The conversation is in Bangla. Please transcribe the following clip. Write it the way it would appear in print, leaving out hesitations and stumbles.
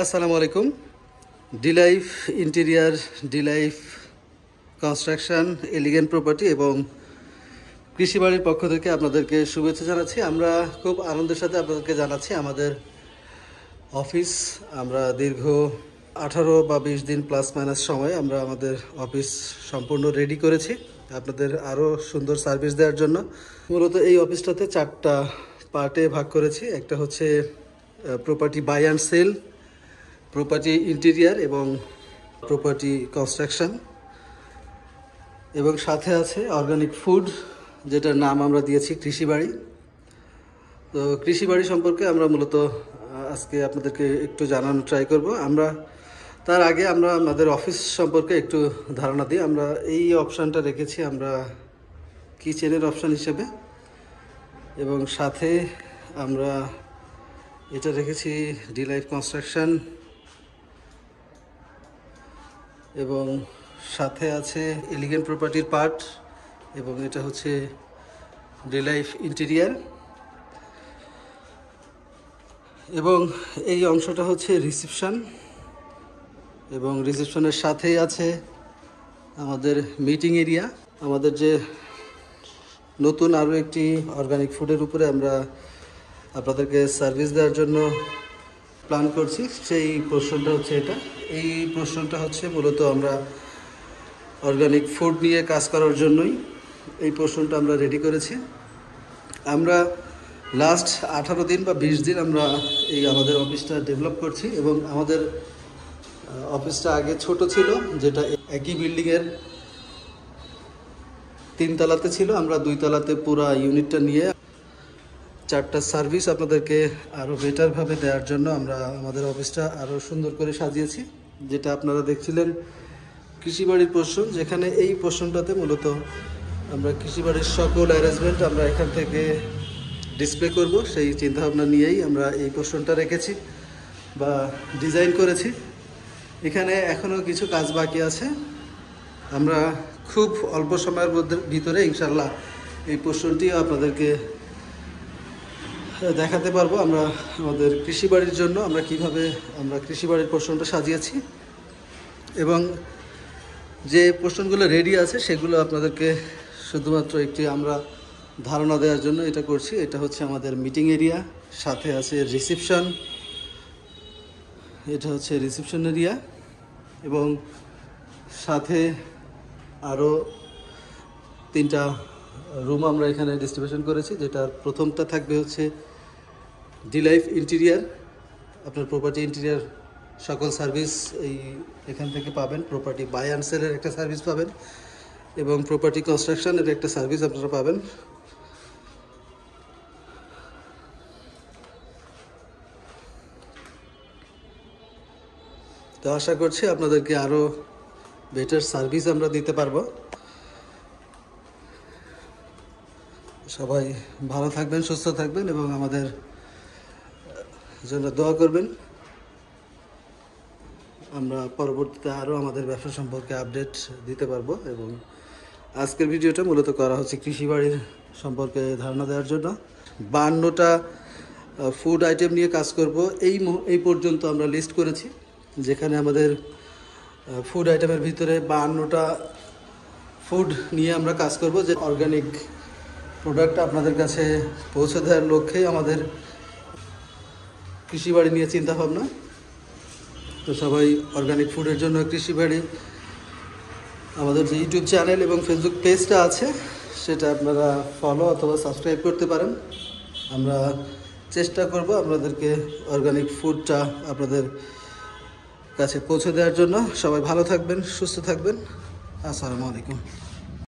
আসসালামু আলাইকুম। ডিলাইফ ইন্টেরিয়ার, ডিলাইফ কনস্ট্রাকশন, এলিগেন্ট প্রপার্টি এবং কৃষি বাড়ির পক্ষ থেকে আপনাদেরকে শুভেচ্ছা জানাচ্ছি। আমরা খুব আনন্দের সাথে আপনাদেরকে জানাচ্ছি আমাদের অফিস, আমরা দীর্ঘ 18 বা 20 দিন প্লাস মাইনাস সময় আমরা আমাদের অফিস সম্পূর্ণ রেডি করেছি আপনাদের আরও সুন্দর সার্ভিস দেওয়ার জন্য। মূলত এই অফিসটাতে 4টা পার্টে ভাগ করেছি। একটা হচ্ছে property buy and sell, property interior এবং প্রপার্টি কনস্ট্রাকশন, এবং সাথে আছে অর্গানিক ফুড, যেটার নাম আমরা দিয়েছি কৃষি বাড়ি। তো কৃষি বাড়ি সম্পর্কে আমরা মূলত আজকে আপনাদেরকে একটু জানানোর ট্রাই করব। তার আগে আমরা আমাদের অফিস সম্পর্কে একটু ধারণা দিই। আমরা এই অপশানটা রেখেছি আমরা কিচেনের অপশান হিসেবে, এবং সাথে আমরা এটা রেখেছি ডিলাইফ কনস্ট্রাকশন, এবং সাথে আছে এলিগেন্ট প্রপার্টির পার্ট, এবং এটা হচ্ছে ডিলাইফ ইন্টেরিয়ার, এবং এই অংশটা হচ্ছে রিসেপশন, এবং রিসেপশনের সাথেই আছে আমাদের মিটিং এরিয়া। আমাদের যে নতুন আরও একটি অর্গানিক ফুডের উপরে আমরা আপনাদেরকে সার্ভিস দেওয়ার জন্য প্ল্যান করছি, সেই পোর্শনটা হচ্ছে এটা। এই পোর্শনটা হচ্ছে মূলত আমরা অর্গানিক ফুড নিয়ে কাজ করার জন্যই এই পোর্শনটা আমরা রেডি করেছি। আমরা লাস্ট 18 দিন বা 20 দিন আমরা এই আমাদের অফিসটা ডেভেলপ করছি, এবং আমাদের অফিসটা আগে ছোট ছিল, যেটা একই বিল্ডিংয়ের 3 তলাতে ছিল। আমরা 2 তলাতে পুরো ইউনিটটা নিয়ে 4টা সার্ভিস আপনাদেরকে আরও বেটারভাবে দেওয়ার জন্য আমরা আমাদের অফিসটা আরও সুন্দর করে সাজিয়েছি। যেটা আপনারা দেখছিলেন কৃষিবাড়ির পোর্শন, যেখানে এই পোর্শনটাতে মূলত আমরা কৃষিবাড়ির সকল অ্যারেঞ্জমেন্ট আমরা এখান থেকে ডিসপ্লে করব, সেই চিন্তাভাবনা নিয়েই আমরা এই পোর্শনটা রেখেছি বা ডিজাইন করেছি। এখানে এখনও কিছু কাজ বাকি আছে। আমরা খুব অল্প সময়ের ভিতরে ইনশাল্লাহ এই পোর্শনটিও আপনাদেরকে দেখাতে পারবো। আমরা আমাদের কৃষিবাড়ির জন্য আমরা কিভাবে আমরা কৃষিবাড়ির পোর্শনটা সাজিয়েছি, এবং যে পোর্শনগুলো রেডি আছে সেগুলো আপনাদেরকে শুধুমাত্র একটি আমরা ধারণা দেওয়ার জন্য এটা করছি। এটা হচ্ছে আমাদের মিটিং এরিয়া, সাথে আছে রিসেপশন, এটা হচ্ছে রিসেপশন এরিয়া, এবং সাথে আরও 3টা রুম আমরা এখানে ডিস্ট্রিবিউশন করেছি। যেটার প্রথমটা থাকবে হচ্ছে ডিলাইফ ইন্টেরিয়ার, আপনার প্রপার্টি ইন্টেরিয়ার সকল সার্ভিস এখান থেকে পাবেন। প্রপার্টি বাই অ্যান্ড সেলের একটা সার্ভিস পাবেন, এবং প্রপার্টি কনস্ট্রাকশনের একটা সার্ভিস আপনারা পাবেন। তো আশা করছি আপনাদেরকে আরও বেটার সার্ভিস আমরা দিতে পারবো। সবাই ভালো থাকবেন, সুস্থ থাকবেন, এবং আমাদের জন্য দোয়া করবেন। আমরা পরবর্তীতে আরও আমাদের ব্যবসা সম্পর্কে আপডেট দিতে পারবো। এবং আজকের ভিডিওটা মূলত করা হচ্ছে কৃষিবাড়ির সম্পর্কে ধারণা দেওয়ার জন্য। 52টা ফুড আইটেম নিয়ে কাজ করব এই পর্যন্ত আমরা লিস্ট করেছি, যেখানে আমাদের ফুড আইটেমের ভিতরে 52টা ফুড নিয়ে আমরা কাজ করব। যে অর্গানিক প্রোডাক্ট আপনাদের কাছে পৌঁছে দেওয়ার লক্ষ্যেই আমাদের কৃষিবাড়ি নিয়ে চিন্তাভাবনা। তো সবাই অর্গানিক ফুডের জন্য কৃষিবাড়ি আমাদের যে ইউটিউব চ্যানেল এবং ফেসবুক পেজটা আছে সেটা আপনারা ফলো অথবা সাবস্ক্রাইব করতে পারেন। আমরা চেষ্টা করব আপনাদেরকে অর্গানিক ফুডটা আপনাদের কাছে পৌঁছে দেওয়ার জন্য। সবাই ভালো থাকবেন, সুস্থ থাকবেন। আসসালামু আলাইকুম।